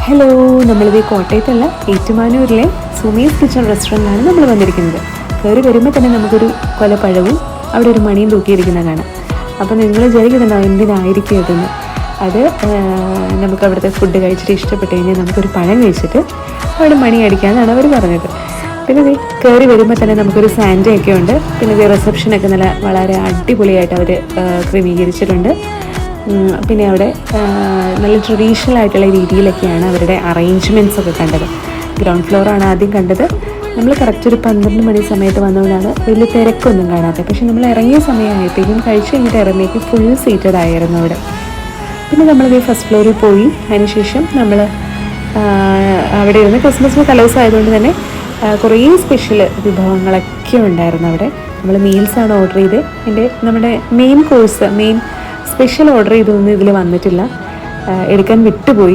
Hello, നമ്മളിത് കോട്ടയത്തല്ല, ഏറ്റുമാനൂരിലെ Sumi's kitchen റെസ്റ്റോറൻറ്റിലാണ് നമ്മൾ വന്നിരിക്കുന്നത്. കയറി വരുമ്പോൾ തന്നെ നമുക്കൊരു കൊലപ്പഴവും അവിടെ ഒരു മണിയും തൂക്കിയിരിക്കുന്ന കാണാം. അപ്പോൾ നിങ്ങൾ വിചാരിക്കുന്നുണ്ടോ എന്തിനായിരിക്കും ഇതെന്ന്? അത് നമുക്ക് അവിടുത്തെ ഫുഡ് കഴിച്ചിട്ട് ഇഷ്ടപ്പെട്ട് കഴിഞ്ഞാൽ നമുക്കൊരു പഴം കഴിച്ചിട്ട് അവിടെ മണി അടിക്കാമെന്നാണ് അവർ പറഞ്ഞത്. പിന്നെ ഇത് കയറി വരുമ്പോൾ തന്നെ നമുക്കൊരു സാൻഡയൊക്കെ ഉണ്ട്. പിന്നെ ഇത് റിസപ്ഷനൊക്കെ വളരെ അടിപൊളിയായിട്ട് അവർ ക്രമീകരിച്ചിട്ടുണ്ട്. പിന്നെ അവിടെ നല്ല ട്രഡീഷണൽ ആയിട്ടുള്ള രീതിയിലൊക്കെയാണ് അവരുടെ അറേഞ്ച്മെൻറ്റ്സ് ഒക്കെ കണ്ടത്. ഗ്രൗണ്ട് ഫ്ലോറാണ് ആദ്യം കണ്ടത്. നമ്മൾ കറക്റ്റ് ഒരു 12 മണി സമയത്ത് വന്നുകൊണ്ടാണ് വലിയ തിരക്കൊന്നും കാണാത്തത്. പക്ഷെ നമ്മൾ ഇറങ്ങിയ സമയമായപ്പോഴേക്കും കഴിച്ച് കഴിഞ്ഞിട്ട് ഇറങ്ങിയേക്ക് ഫുൾ സീറ്റഡ് ആയിരുന്നു അവിടെ. പിന്നെ നമ്മളിത് ഫസ്റ്റ് ഫ്ലോറിൽ പോയി. അതിനുശേഷം നമ്മൾ അവിടെ ഇരുന്ന് ക്രിസ്മസ് തലേദിവസം ആയതുകൊണ്ട് തന്നെ കുറേ സ്പെഷ്യൽ വിഭവങ്ങളൊക്കെ ഉണ്ടായിരുന്നു അവിടെ. നമ്മൾ മീൽസാണ് ഓർഡർ ചെയ്ത്. നമ്മുടെ മെയിൻ കോഴ്സ് സ്പെഷ്യൽ ഓർഡർ ചെയ്തൊന്നും ഇതിൽ വന്നിട്ടില്ല, എടുക്കാൻ വിട്ടുപോയി.